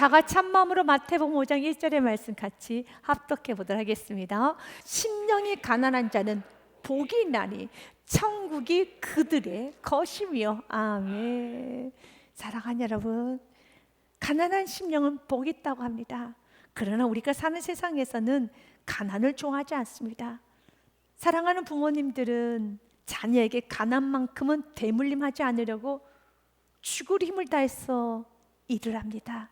다 같이 한 마음으로 마태복음 5장 1절의 말씀 같이 합독해 보도록 하겠습니다. 심령이 가난한 자는 복이 있나니 천국이 그들의 것이며. 아멘. 사랑하는 여러분, 가난한 심령은 복이 있다고 합니다. 그러나 우리가 사는 세상에서는 가난을 좋아하지 않습니다. 사랑하는 부모님들은 자녀에게 가난만큼은 대물림하지 않으려고 죽을 힘을 다해서 일을 합니다.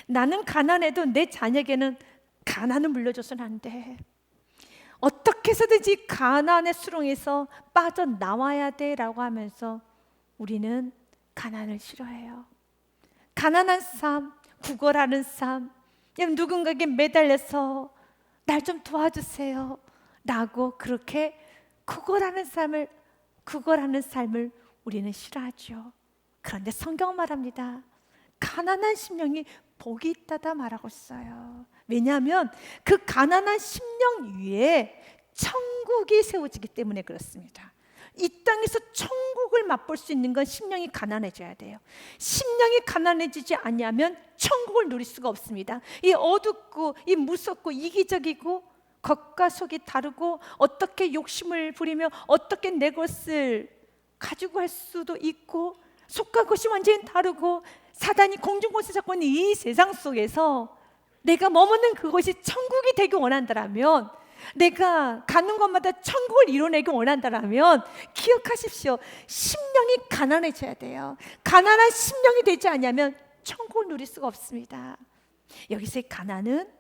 나는 가난해도 내 자녀에게는 가난을 물려줘서는 안 돼. 어떻게 해서든지 가난의 수렁에서 빠져나와야 돼라고 하면서 우리는 가난을 싫어해요. 가난한 삶, 구걸하는 삶, 누군가에게 매달려서 날 좀 도와주세요 라고 그렇게 구걸하는 삶을 우리는 싫어하죠. 그런데 성경은 말합니다. 가난한 심령이 복이 있다다 말하고 있어요. 왜냐하면 그 가난한 심령 위에 천국이 세워지기 때문에 그렇습니다. 이 땅에서 천국을 맛볼 수 있는 건 심령이 가난해져야 돼요. 심령이 가난해지지 않으면 천국을 누릴 수가 없습니다. 이 어둡고 이 무섭고 이기적이고 겉과 속이 다르고 어떻게 욕심을 부리며 어떻게 내 것을 가지고 할 수도 있고 속과 겉이 완전히 다르고 사단이 공중권세 잡고 있는 이 세상 속에서 내가 머무는 그곳이 천국이 되기 원한다면, 내가 가는 곳마다 천국을 이뤄내기 원한다면 기억하십시오. 심령이 가난해져야 돼요. 가난한 심령이 되지 않으면 천국을 누릴 수가 없습니다. 여기서의 가난은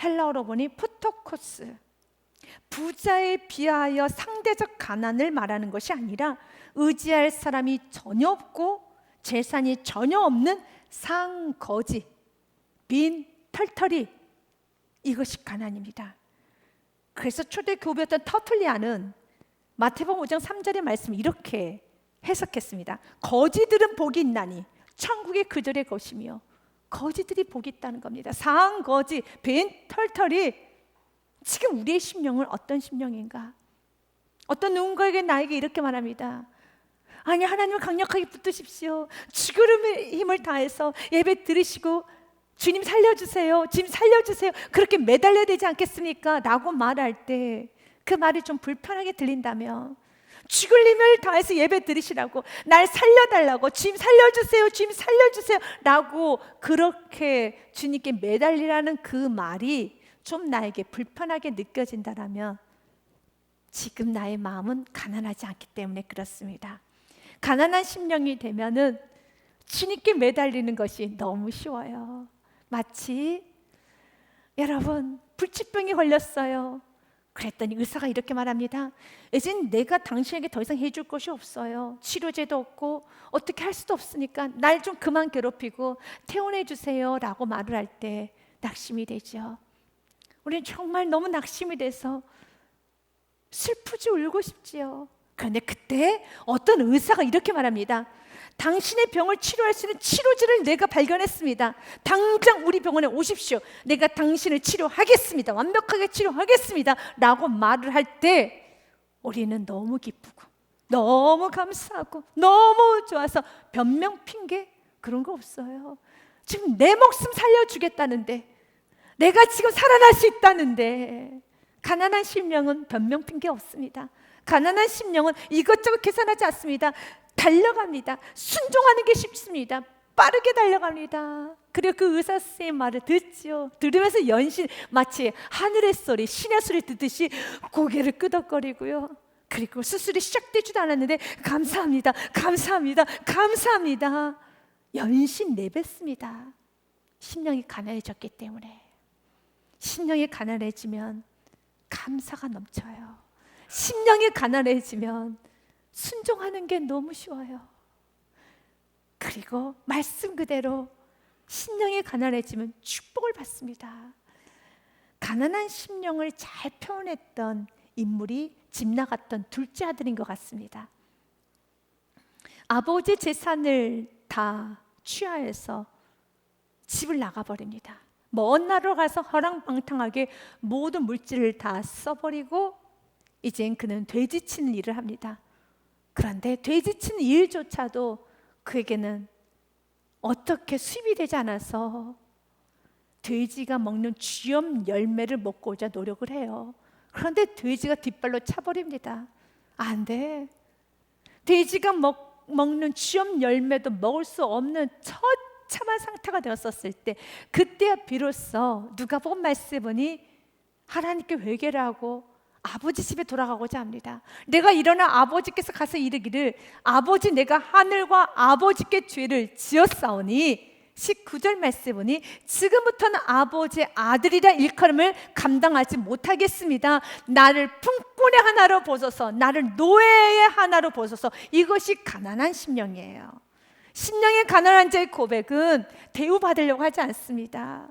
헬라어로 보니 푸토코스, 부자에 비하여 상대적 가난을 말하는 것이 아니라 의지할 사람이 전혀 없고 재산이 전혀 없는 상거지, 빈 털털이, 이것이 가난입니다. 그래서 초대 교부였던 터툴리안은 마태복음 5장 3절의 말씀을 이렇게 해석했습니다. 거지들은 복이 있나니 천국이 그들의 것이며. 거지들이 복이 있다는 겁니다. 상거지, 빈 털털이. 지금 우리의 심령은 어떤 심령인가? 어떤 누군가에게 나에게 이렇게 말합니다. 아니, 하나님을 강력하게 붙드십시오. 죽으름의 힘을 다해서 예배 드리시고 주님 살려주세요, 주님 살려주세요, 그렇게 매달려야 되지 않겠습니까? 라고 말할 때 그 말이 좀 불편하게 들린다면, 죽을 힘을 다해서 예배 드리시라고, 날 살려달라고, 주님 살려주세요, 주님 살려주세요 라고 그렇게 주님께 매달리라는 그 말이 좀 나에게 불편하게 느껴진다면 지금 나의 마음은 가난하지 않기 때문에 그렇습니다. 가난한 심령이 되면은 주님께 매달리는 것이 너무 쉬워요. 마치 여러분, 불치병이 걸렸어요. 그랬더니 의사가 이렇게 말합니다. 이젠 내가 당신에게 더 이상 해줄 것이 없어요. 치료제도 없고 어떻게 할 수도 없으니까 날 좀 그만 괴롭히고 퇴원해 주세요 라고 말을 할 때 낙심이 되죠. 우리는 정말 너무 낙심이 돼서 슬프지, 울고 싶지요. 그런데 그때 어떤 의사가 이렇게 말합니다. 당신의 병을 치료할 수 있는 치료제를 내가 발견했습니다. 당장 우리 병원에 오십시오. 내가 당신을 치료하겠습니다. 완벽하게 치료하겠습니다 라고 말을 할 때 우리는 너무 기쁘고 너무 감사하고 너무 좋아서 변명, 핑계 그런 거 없어요. 지금 내 목숨 살려주겠다는데, 내가 지금 살아날 수 있다는데. 가난한 심령은 변명, 핑계 없습니다. 가난한 심령은 이것저것 계산하지 않습니다. 달려갑니다. 순종하는 게 쉽습니다. 빠르게 달려갑니다. 그리고 그 의사 선생님 말을 듣죠. 들으면서 연신 마치 하늘의 소리, 신의 소리 듣듯이 고개를 끄덕거리고요. 그리고 수술이 시작되지도 않았는데 감사합니다, 감사합니다, 감사합니다 연신 내뱉습니다. 심령이 가난해졌기 때문에. 심령이 가난해지면 감사가 넘쳐요. 심령이 가난해지면 순종하는 게 너무 쉬워요. 그리고 말씀 그대로 심령이 가난해지면 축복을 받습니다. 가난한 심령을 잘 표현했던 인물이 집 나갔던 둘째 아들인 것 같습니다. 아버지 재산을 다 취하해서 집을 나가버립니다. 먼 나라로 가서 허랑방탕하게 모든 물질을 다 써버리고 이젠 그는 돼지 치는 일을 합니다. 그런데 돼지 치는 일조차도 그에게는 어떻게 수입이 되지 않아서 돼지가 먹는 쥐염 열매를 먹고자 노력을 해요. 그런데 돼지가 뒷발로 차버립니다. 안 돼. 돼지가 먹는 쥐염 열매도 먹을 수 없는 처참한 상태가 되었었을 때, 그때야 비로소 누가복음 말씀에 보니 하나님께 회개를 하고 아버지 집에 돌아가고자 합니다. 내가 일어나 아버지께서 가서 이르기를, 아버지, 내가 하늘과 아버지께 죄를 지었사오니, 19절 말씀에 보니 지금부터는 아버지의 아들이라 일컬음을 감당하지 못하겠습니다. 나를 품꾼의 하나로 보소서, 나를 노예의 하나로 보소서. 이것이 가난한 심령이에요. 심령의 가난한 자의 고백은 대우받으려고 하지 않습니다.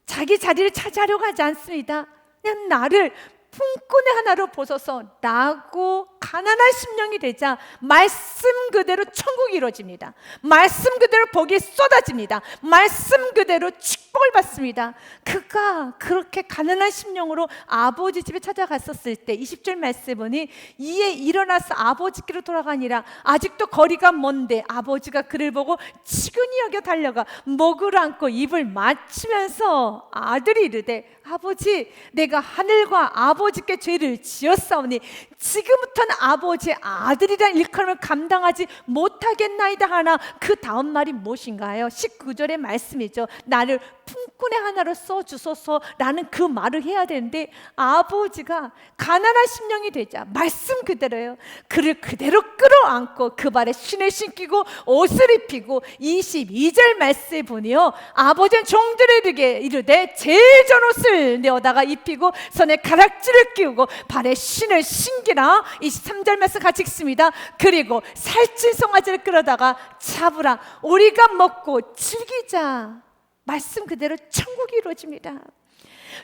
자기 자리를 차지하려고 하지 않습니다. 그냥 나를 품꾼의 하나로 보소서 라고 가난한 심령이 되자 말씀 그대로 천국이 이루어집니다. 말씀 그대로 복이 쏟아집니다. 말씀 그대로 축복을 받습니다. 그가 그렇게 가난한 심령으로 아버지 집에 찾아갔었을 때 20절 말씀에 보니 이에 일어나서 아버지께로 돌아가니라. 아직도 거리가 먼데 아버지가 그를 보고 치근히 여겨 달려가 목을 안고 입을 맞추면서 아들이 이르되, 아버지, 내가 하늘과 아버지께 죄를 지었사오니 지금부터는 아버지의 아들이란 일컬음을 감당하지 못하겠나이다 하나, 그 다음 말이 무엇인가요? 19절의 말씀이죠. 나를 품꾼의 하나로 써주소서라는 그 말을 해야 되는데, 아버지가 가난한 심령이 되자 말씀 그대로요, 그를 그대로 끌어안고 그 발에 신을 신기고 옷을 입히고 22절 말씀에 보니요, 아버지는 종들에게 이르되 제일 좋은 옷을 내어다가 입히고 손에 가락지를 끼우고 발에 신을 신기라. 23절 말씀 같이 읽습니다. 그리고 살찐 송아지를 끌어다가 잡으라. 우리가 먹고 즐기자. 말씀 그대로 천국이 이루어집니다.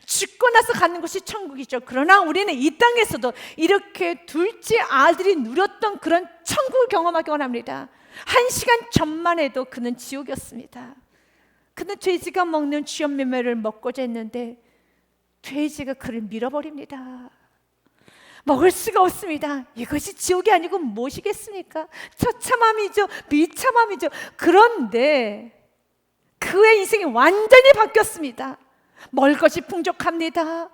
죽고 나서 가는 것이 천국이죠. 그러나 우리는 이 땅에서도 이렇게 둘째 아들이 누렸던 그런 천국을 경험하기 원합니다. 1시간 전만 해도 그는 지옥이었습니다. 그는 돼지가 먹는 쥐염 열매를 먹고자 했는데 돼지가 그를 밀어버립니다. 먹을 수가 없습니다. 이것이 지옥이 아니고 무엇이겠습니까? 처참함이죠. 비참함이죠. 그런데 그의 인생이 완전히 바뀌었습니다. 먹을 것이 풍족합니다.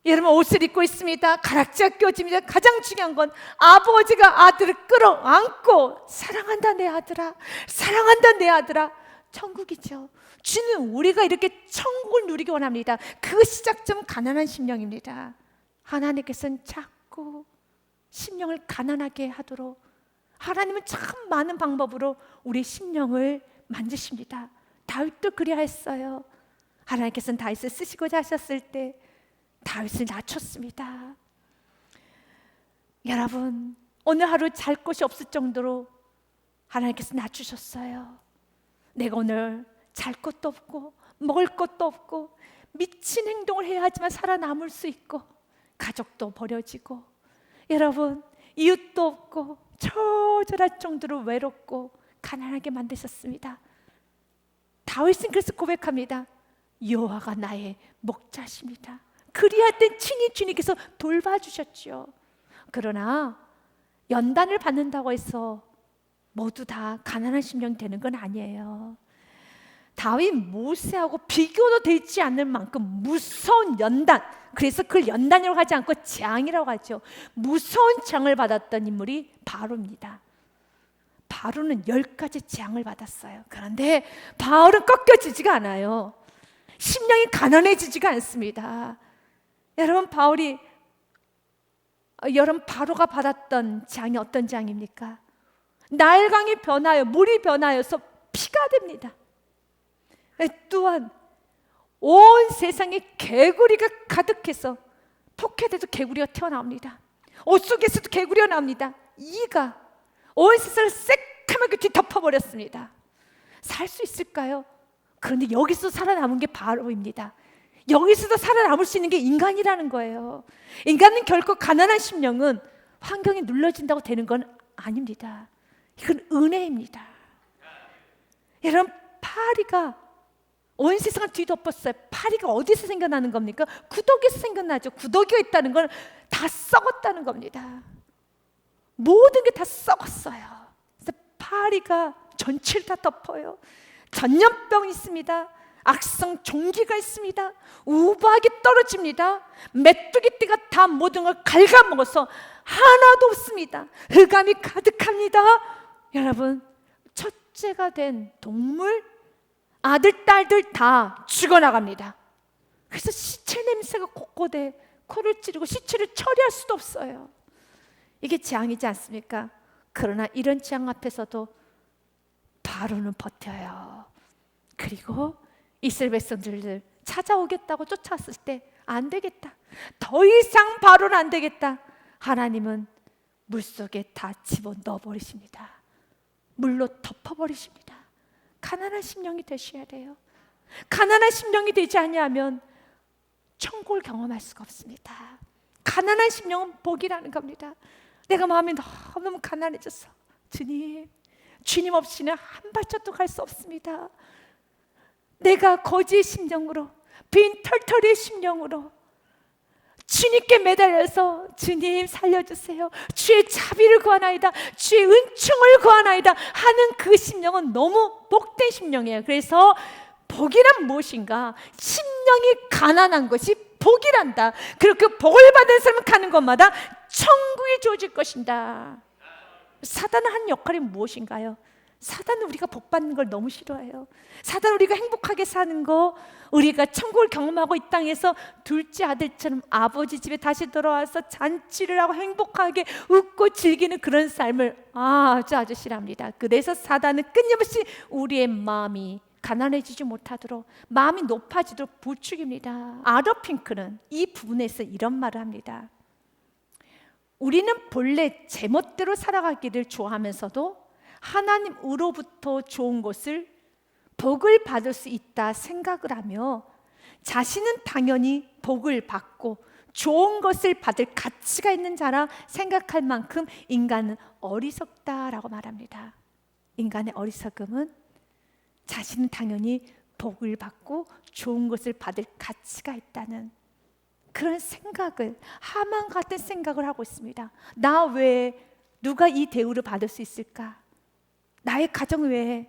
여러분, 옷을 입고 있습니다. 가락지가 껴집니다. 가장 중요한 건 아버지가 아들을 끌어안고 사랑한다 내 아들아, 사랑한다 내 아들아. 천국이죠. 주는 우리가 이렇게 천국을 누리기 원합니다. 그 시작점은 가난한 심령입니다. 하나님께서는 자꾸 심령을 가난하게 하도록, 하나님은 참 많은 방법으로 우리 심령을 만드십니다. 다윗도 그리하였어요. 하나님께서는 다윗을 쓰시고자 하셨을 때 다윗을 낮췄습니다. 여러분, 오늘 하루 잘 곳이 없을 정도로 하나님께서 낮추셨어요. 내가 오늘 잘 것도 없고 먹을 것도 없고 미친 행동을 해야 하지만 살아남을 수 있고, 가족도 버려지고, 여러분, 이웃도 없고 처절할 정도로 외롭고 가난하게 만드셨습니다. 다윗은 그래서 고백합니다. 여호와가 나의 목자십니다. 그리할 땐 친히 주님께서 돌봐주셨죠. 그러나 연단을 받는다고 해서 모두 다 가난한 심령이 되는 건 아니에요. 다윗 모세하고 비교도 되지 않을 만큼 무서운 연단, 그래서 그걸 연단이라고 하지 않고 재앙이라고 하죠. 무서운 재앙을 받았던 인물이 바로입니다. 바로는 10가지 재앙을 받았어요. 그런데 바울은 꺾여지지가 않아요. 심령이 가난해지지가 않습니다. 여러분, 바로가 받았던 재앙이 어떤 재앙입니까? 나일강이 변하여 물이 변하여서 피가 됩니다. 또한 온 세상에 개구리가 가득해서 포켓에도 개구리가 튀어나옵니다. 옷 속에서도 개구리가 나옵니다. 이가 온 세상을 새까맣게 뒤덮어버렸습니다. 살 수 있을까요? 그런데 여기서 살아남은 게 바로입니다. 여기서도 살아남을 수 있는 게 인간이라는 거예요. 인간은 결코 가난한 심령은 환경이 눌러진다고 되는 건 아닙니다. 이건 은혜입니다. 여러분, 파리가 온 세상을 뒤덮었어요. 파리가 어디서 생겨나는 겁니까? 구더기에서 생겨나죠. 구더기가 있다는 건 다 썩었다는 겁니다. 모든 게 다 썩었어요. 그래서 파리가 전체를 다 덮어요. 전염병이 있습니다. 악성 종기가 있습니다. 우박이 떨어집니다. 메뚜기띠가 다 모든 걸 갉아먹어서 하나도 없습니다. 흑암이 가득합니다. 여러분, 첫째가 된 동물, 아들, 딸들 다 죽어나갑니다. 그래서 시체 냄새가 곳곳에 코를 찌르고 시체를 처리할 수도 없어요. 이게 재앙이지 않습니까? 그러나 이런 재앙 앞에서도 바로는 버텨요. 그리고 이스라엘 백성들을 찾아오겠다고 쫓아왔을 때 안 되겠다, 더 이상 바로는 안 되겠다, 하나님은 물속에 다 집어넣어 버리십니다. 물로 덮어버리십니다. 가난한 심령이 되셔야 돼요. 가난한 심령이 되지 아니하면 천국을 경험할 수가 없습니다. 가난한 심령은 복이라는 겁니다. 내가 마음이 너무 가난해졌어. 주님 없이는 한 발짝도 갈 수 없습니다. 내가 거지의 심령으로, 빈 털털이의 심령으로 주님께 매달려서 주님 살려주세요, 주의 자비를 구하나이다, 주의 은총을 구하나이다 하는 그 심령은 너무 복된 심령이에요. 그래서 복이란 무엇인가? 심령이 가난한 것이 복이란다. 그리고 그 복을 받은 사람은 가는 곳마다 천국이 주어질 것이다. 사단의 한 역할이 무엇인가요? 사단은 우리가 복 받는 걸 너무 싫어해요. 사단은 우리가 행복하게 사는 거, 우리가 천국을 경험하고 이 땅에서 둘째 아들처럼 아버지 집에 다시 돌아와서 잔치를 하고 행복하게 웃고 즐기는 그런 삶을 아주 싫어합니다. 그래서 사단은 끊임없이 우리의 마음이 가난해지지 못하도록, 마음이 높아지도록 부추깁니다. 아더 핑크는 이 부분에서 이런 말을 합니다. 우리는 본래 제멋대로 살아가기를 좋아하면서도 하나님으로부터 좋은 것을, 복을 받을 수 있다 생각을 하며 자신은 당연히 복을 받고 좋은 것을 받을 가치가 있는 자라 생각할 만큼 인간은 어리석다라고 말합니다. 인간의 어리석음은 자신은 당연히 복을 받고 좋은 것을 받을 가치가 있다는 그런 생각을, 하만 같은 생각을 하고 있습니다. 나 외에 누가 이 대우를 받을 수 있을까? 나의 가정 외에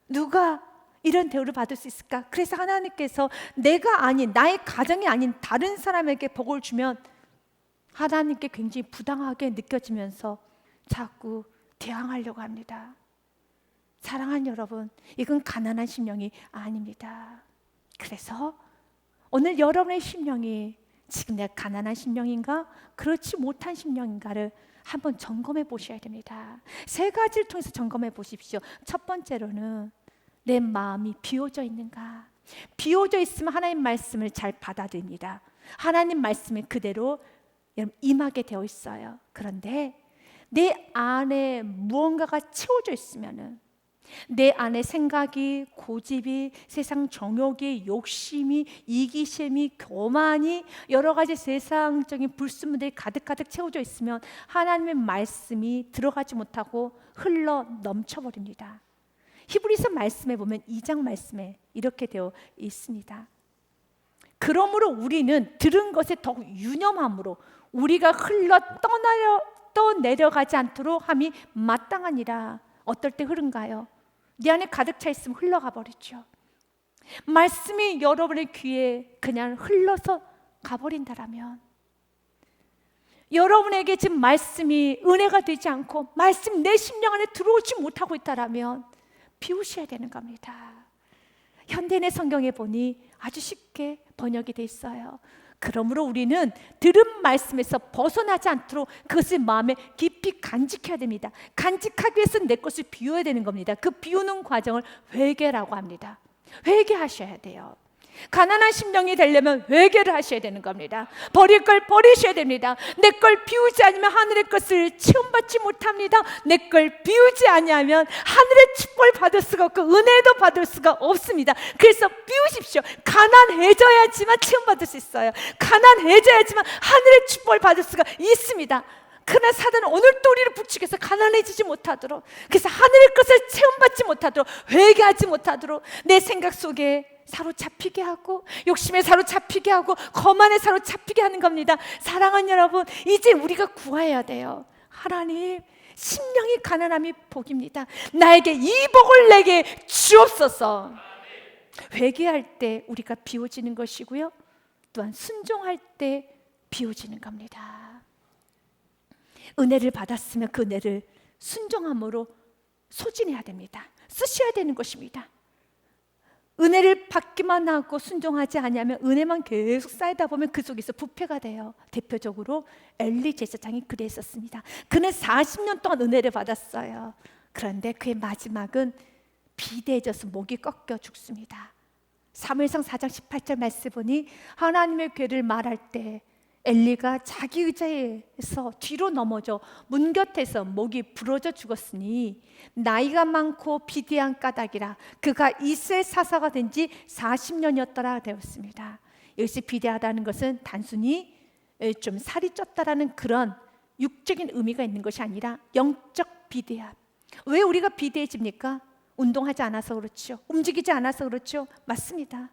누가 이런 대우를 받을 수 있을까? 그래서 하나님께서 내가 아닌, 나의 가정이 아닌 다른 사람에게 복을 주면 하나님께 굉장히 부당하게 느껴지면서 자꾸 대항하려고 합니다. 사랑하는 여러분, 이건 가난한 심령이 아닙니다. 그래서 오늘 여러분의 심령이 지금 내가 가난한 심령인가, 그렇지 못한 심령인가를 한번 점검해 보셔야 됩니다. 세 가지를 통해서 점검해 보십시오. 첫 번째로는 내 마음이 비워져 있는가? 비워져 있으면 하나님 말씀을 잘 받아들입니다. 하나님 말씀이 그대로 임하게 되어 있어요. 그런데 내 안에 무언가가 채워져 있으면은, 내 안에 생각이, 고집이, 세상 정욕이, 욕심이, 이기심이, 교만이, 여러 가지 세상적인 불순물들이 가득가득 채워져 있으면 하나님의 말씀이 들어가지 못하고 흘러 넘쳐버립니다. 히브리서 말씀에 보면 2장 말씀에 이렇게 되어 있습니다. 그러므로 우리는 들은 것에 더욱 유념함으로 우리가 흘러 떠내려가지 않도록 함이 마땅하니라. 어떨 때 흐른가요? 내 안에 가득 차 있으면 흘러가 버리죠. 말씀이 여러분의 귀에 그냥 흘러서 가버린다라면, 여러분에게 지금 말씀이 은혜가 되지 않고 말씀 내 심령 안에 들어오지 못하고 있다라면 비우셔야 되는 겁니다. 현대인의 성경에 보니 아주 쉽게 번역이 돼 있어요. 그러므로 우리는 들은 말씀에서 벗어나지 않도록 그것을 마음에 깊이 간직해야 됩니다. 간직하기 위해서는 내 것을 비워야 되는 겁니다. 그 비우는 과정을 회개라고 합니다. 회개하셔야 돼요. 가난한 심령이 되려면 회개를 하셔야 되는 겁니다. 버릴 걸 버리셔야 됩니다. 내 걸 비우지 않으면 하늘의 것을 체험받지 못합니다. 내 걸 비우지 아니하면 하늘의 축복을 받을 수가 없고 은혜도 받을 수가 없습니다. 그래서 비우십시오. 가난해져야지만 체험받을 수 있어요. 가난해져야지만 하늘의 축복을 받을 수가 있습니다. 그러나 사단은 오늘도 우리를 부추겨서 가난해지지 못하도록, 그래서 하늘의 것을 체험받지 못하도록, 회개하지 못하도록 내 생각 속에 사로잡히게 하고, 욕심에 사로잡히게 하고, 거만에 사로잡히게 하는 겁니다. 사랑하는 여러분, 이제 우리가 구해야 돼요. 하나님, 심령이 가난함이 복입니다. 나에게 이 복을 내게 주옵소서. 회개할 때 우리가 비워지는 것이고요, 또한 순종할 때 비워지는 겁니다. 은혜를 받았으면 그 은혜를 순종함으로 소진해야 됩니다. 쓰셔야 되는 것입니다. 은혜를 받기만 하고 순종하지 않으면 은혜만 계속 쌓이다 보면 그 속에서 부패가 돼요. 대표적으로 엘리 제사장이 그랬었습니다. 그는 40년 동안 은혜를 받았어요. 그런데 그의 마지막은 비대해져서 목이 꺾여 죽습니다. 사무엘상 4장 18절 말씀 보니 하나님의 괴를 말할 때 엘리가 자기 의자에서 뒤로 넘어져 문 곁에서 목이 부러져 죽었으니 나이가 많고 비대한 까닭이라 그가 이스라엘 사사가 된 지 40년이었더라 되었습니다. 여기서 비대하다는 것은 단순히 좀 살이 쪘다라는 그런 육적인 의미가 있는 것이 아니라 영적 비대함. 왜 우리가 비대해집니까? 운동하지 않아서 그렇죠. 움직이지 않아서 그렇죠. 맞습니다.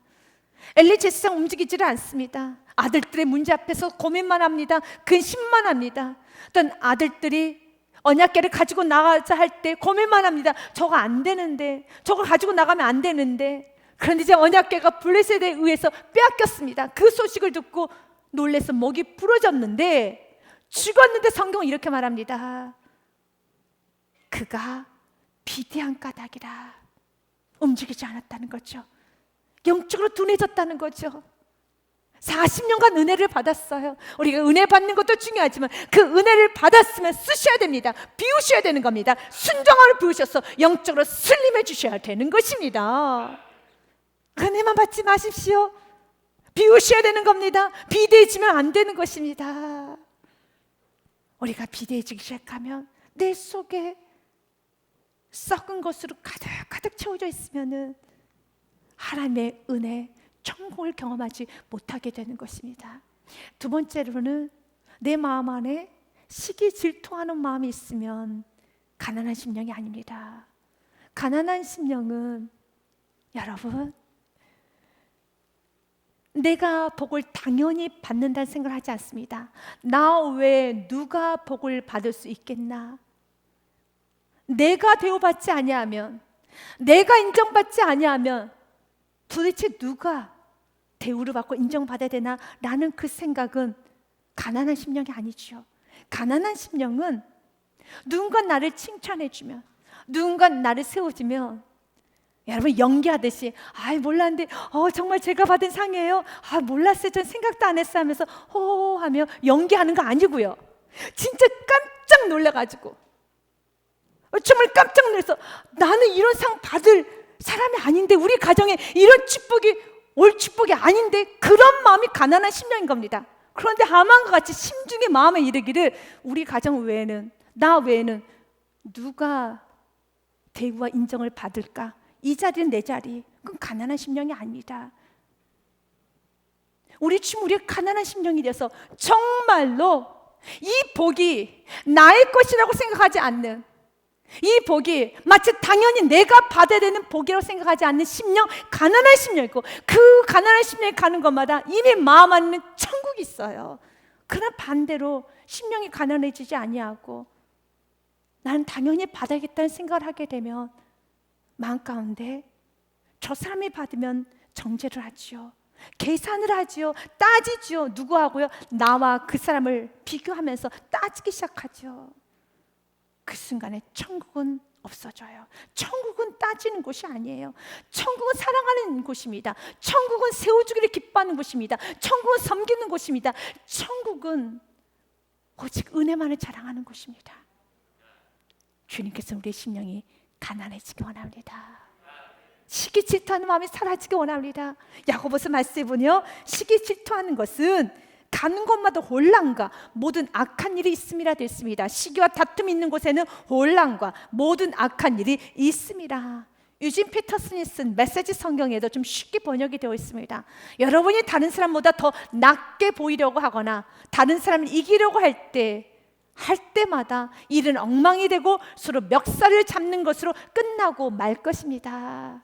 엘리 제사장 움직이지를 않습니다. 아들들의 문제 앞에서 고민만 합니다. 근심만 합니다. 어떤 아들들이 언약궤를 가지고 나가자 할 때 고민만 합니다. 저거 안 되는데, 저걸 가지고 나가면 안 되는데. 그런데 이제 언약궤가 블레셋에 의해서 빼앗겼습니다. 그 소식을 듣고 놀라서 목이 부러졌는데, 죽었는데 성경은 이렇게 말합니다. 그가 비대한 까닭이라. 움직이지 않았다는 거죠. 영적으로 둔해졌다는 거죠. 40년간 은혜를 받았어요. 우리가 은혜 받는 것도 중요하지만 그 은혜를 받았으면 쓰셔야 됩니다. 비우셔야 되는 겁니다. 순종하러 비우셔서 영적으로 슬림해 주셔야 되는 것입니다. 은혜만 받지 마십시오. 비우셔야 되는 겁니다. 비대해지면 안 되는 것입니다. 우리가 비대해지기 시작하면 내 속에 썩은 것으로 가득 채워져 있으면은 하나님의 은혜, 천국을 경험하지 못하게 되는 것입니다. 두 번째로는 내 마음 안에 시기 질투하는 마음이 있으면 가난한 심령이 아닙니다. 가난한 심령은 여러분, 내가 복을 당연히 받는다는 생각을 하지 않습니다. 나 외에 누가 복을 받을 수 있겠나? 내가 대우받지 아니하면, 내가 인정받지 아니하면 도대체 누가 대우를 받고 인정받아야 되나? 라는 그 생각은 가난한 심령이 아니죠. 가난한 심령은 누군가 나를 칭찬해주면, 누군가 나를 세워주면, 여러분 연기하듯이 몰랐는데 정말 제가 받은 상이에요. 몰랐어요. 전 생각도 안 했어요 하면서 호호하며 연기하는 거 아니고요. 진짜 깜짝 놀라가지고 정말 깜짝 놀라서 나는 이런 상 받을 사람이 아닌데, 우리 가정에 이런 축복이 올 축복이 아닌데, 그런 마음이 가난한 심령인 겁니다. 그런데 하만과 같이 심중의 마음에 이르기를 우리 가정 외에는, 나 외에는 누가 대우와 인정을 받을까? 이 자리는 내 자리. 그건 가난한 심령이 아니다. 우리 가난한 심령이 돼서 정말로 이 복이 나의 것이라고 생각하지 않는, 이 복이 마치 당연히 내가 받아야 되는 복이라고 생각하지 않는 심령, 가난한 심령이고, 그 가난한 심령이 가는 것마다 이미 마음 안에는 천국이 있어요. 그러나 반대로 심령이 가난해지지 아니하고 나는 당연히 받아야겠다는 생각을 하게 되면 마음 가운데 저 사람이 받으면 정죄를 하지요. 계산을 하지요. 따지지요. 누구하고요? 나와 그 사람을 비교하면서 따지기 시작하죠. 그 순간에 천국은 없어져요. 천국은 따지는 곳이 아니에요. 천국은 사랑하는 곳입니다. 천국은 세워주기를 기뻐하는 곳입니다. 천국은 섬기는 곳입니다. 천국은 오직 은혜만을 자랑하는 곳입니다. 주님께서 우리의 심령이 가난해지기 원합니다. 시기 질투하는 마음이 사라지기 원합니다. 야고보서 말씀에 보면 시기 질투하는 것은 가는 곳마다 혼란과 모든 악한 일이 있음이라 됐습니다. 시기와 다툼이 있는 곳에는 혼란과 모든 악한 일이 있습니다. 유진 피터슨이 쓴 메시지 성경에도 좀 쉽게 번역이 되어 있습니다. 여러분이 다른 사람보다 더 낫게 보이려고 하거나 다른 사람을 이기려고 할 때마다 일은 엉망이 되고 서로 멱살을 잡는 것으로 끝나고 말 것입니다.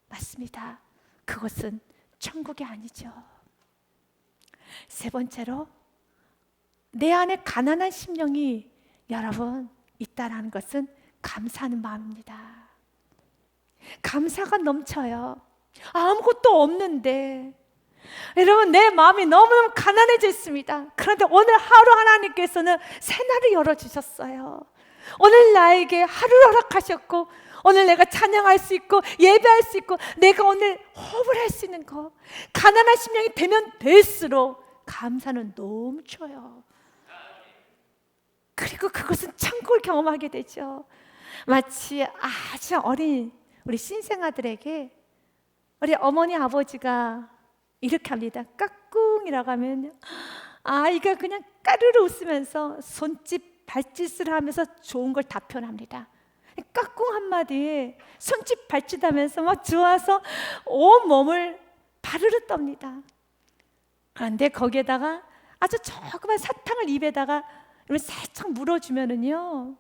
맞습니다. 그것은 천국이 아니죠. 세 번째로, 내 안에 가난한 심령이 여러분 있다라는 것은 감사하는 마음입니다. 감사가 넘쳐요. 아무것도 없는데 여러분, 내 마음이 너무너무 가난해졌습니다. 그런데 오늘 하루 하나님께서는 새날을 열어주셨어요. 오늘 나에게 하루를 허락하셨고, 오늘 내가 찬양할 수 있고 예배할 수 있고 내가 오늘 호흡을 할 수 있는 거, 가난한 심령이 되면 될수록 감사는 넘쳐요. 그리고 그것은 천국을 경험하게 되죠. 마치 아주 어린 우리 신생아들에게 우리 어머니 아버지가 이렇게 합니다. 까꿍이라고 하면 아이가 그냥 까르르 웃으면서 손짓 발짓을 하면서 좋은 걸 다 표현합니다. 까꿍 한마디에 손짓 발짓하면서 막 좋아서 온 몸을 바르르 떱니다. 그런데 거기에다가 아주 조그만 사탕을 입에다가 살짝 물어주면은요,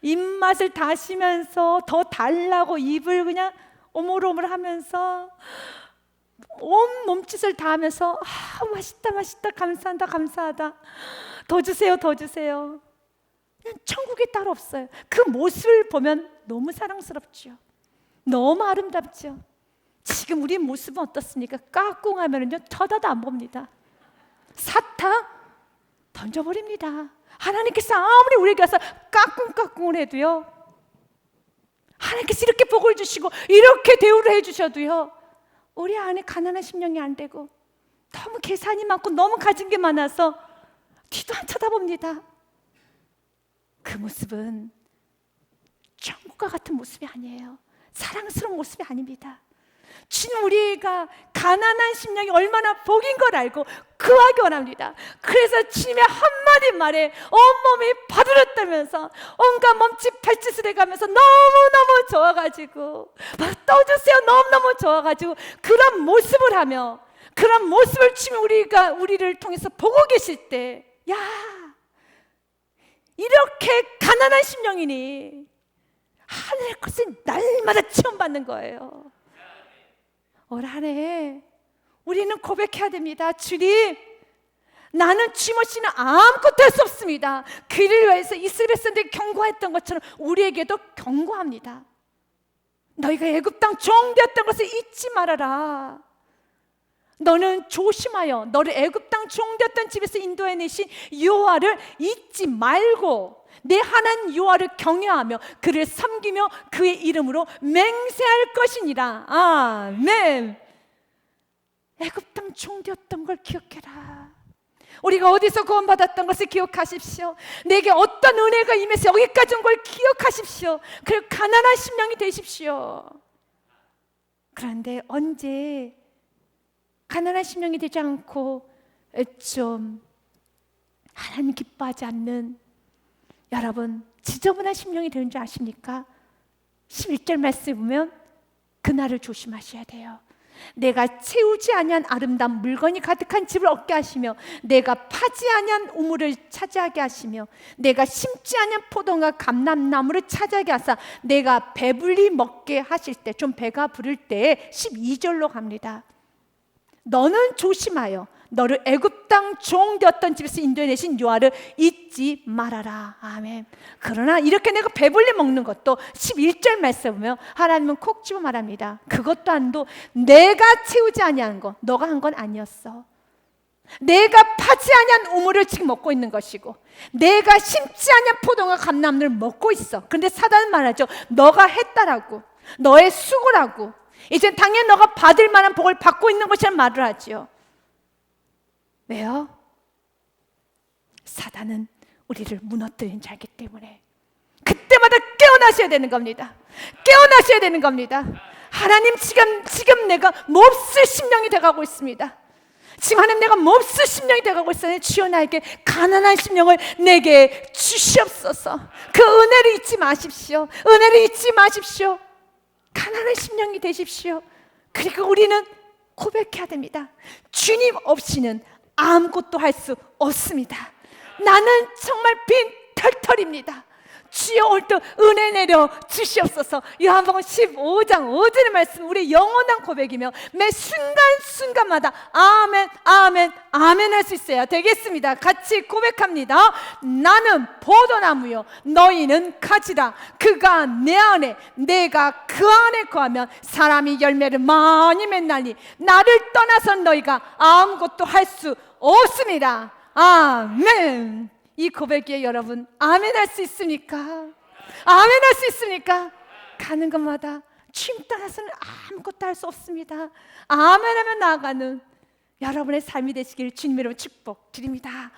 입맛을 다시면서 더 달라고 입을 그냥 오물오물하면서 온 몸짓을 다 하면서 맛있다 맛있다, 감사하다 감사하다, 더 주세요 더 주세요. 그냥 천국이 따로 없어요. 그 모습을 보면 너무 사랑스럽죠. 너무 아름답죠. 지금 우리 모습은 어떻습니까? 까꿍하면은요 쳐다도 안 봅니다. 사탕 던져버립니다. 하나님께서 아무리 우리에게 와서 까꿍까꿍을 해도요, 하나님께서 이렇게 복을 주시고 이렇게 대우를 해주셔도요, 우리 안에 가난한 심령이 안 되고 너무 계산이 많고 너무 가진 게 많아서 뒤도 안 쳐다봅니다. 그 모습은 천국과 같은 모습이 아니에요. 사랑스러운 모습이 아닙니다. 주님, 우리가 가난한 심령이 얼마나 복인 걸 알고 그하기 원합니다. 그래서 주님의 한마디 말에 온몸이 바들었다면서 온갖 몸짓 발짓을 해가면서 너무너무 좋아가지고 막 떠주세요 너무너무 좋아가지고 그런 모습을 하며, 그런 모습을 주님 우리를 통해서 보고 계실 때, 야, 이렇게 가난한 심령이니 하늘의 것을 날마다 체험받는 거예요. 올 한해 우리는 고백해야 됩니다. 주님, 나는 주님 없이는 아무것도 할 수 없습니다. 그를 위해서 이스라엘 백성들이 경고했던 것처럼 우리에게도 경고합니다. 너희가 애굽 땅 종되었던 것을 잊지 말아라. 너는 조심하여 너를 애굽 땅 종되었던 집에서 인도해내신 여호와를 잊지 말고 내 하나님 여호와를 경외하며 그를 섬기며 그의 이름으로 맹세할 것이니라. 아멘. 애굽 땅 종되었던 걸 기억해라. 우리가 어디서 구원받았던 것을 기억하십시오. 내게 어떤 은혜가 임해서 여기까지 온 걸 기억하십시오. 그리고 가난한 심령이 되십시오. 그런데 언제 가난한 심령이 되지 않고 좀 하나님 기뻐하지 않는 여러분 지저분한 심령이 되는 줄 아십니까? 11절 말씀 보면 그날을 조심하셔야 돼요. 내가 채우지 아니한 아름다운 물건이 가득한 집을 얻게 하시며 내가 파지 아니한 우물을 차지하게 하시며 내가 심지 아니한 포도와 감람나무를 차지하게 하사 내가 배불리 먹게 하실 때, 좀 배가 부를 때 12절로 갑니다. 너는 조심하여 너를 애굽 땅 종되었던 집에서 인도해내신 여호와를 잊지 말아라. 아멘. 그러나 이렇게 내가 배불리 먹는 것도 11절 말씀 보면 하나님은 콕 집어 말합니다. 그것도 안도 내가 채우지 아니한 거, 너가 한 건 아니었어. 내가 파지 아니한 우물을 지금 먹고 있는 것이고 내가 심지 아니한 포도와 감람을 먹고 있어. 그런데 사단은 말하죠. 너가 했다라고, 너의 수고라고, 이제 당연히 너가 받을 만한 복을 받고 있는 것이라는 말을 하죠. 왜요? 사단은 우리를 무너뜨린 자이기 때문에 그때마다 깨어나셔야 되는 겁니다. 깨어나셔야 되는 겁니다. 하나님, 지금 내가 몹쓸 심령이 돼가고 있습니다. 지금 하나님, 내가 몹쓸 심령이 돼가고 있어요. 주여, 나에게 가난한 심령을 내게 주시옵소서. 그 은혜를 잊지 마십시오. 은혜를 잊지 마십시오. 가난한 심령이 되십시오. 그리고 우리는 고백해야 됩니다. 주님 없이는 아무것도 할 수 없습니다. 나는 정말 빈 털털입니다. 주여 올때 은혜 내려 주시옵소서. 요한복음 15장 5절의 말씀 우리 영원한 고백이며 매 순간순간마다 아멘 아멘 아멘 할 수 있어야 되겠습니다. 같이 고백합니다. 나는 포도나무요 너희는 가지라. 그가 내 안에 내가 그 안에 거하면 사람이 열매를 많이 맺나니 나를 떠나선 너희가 아무것도 할 수 없습니다. 아멘. 이 고백에 여러분 아멘 할 수 있습니까? 아멘 할 수 있습니까? 가는 곳마다 주님 떠나서는 아무것도 할 수 없습니다. 아멘 하면 나아가는 여러분의 삶이 되시길 주님 이름으로 축복드립니다.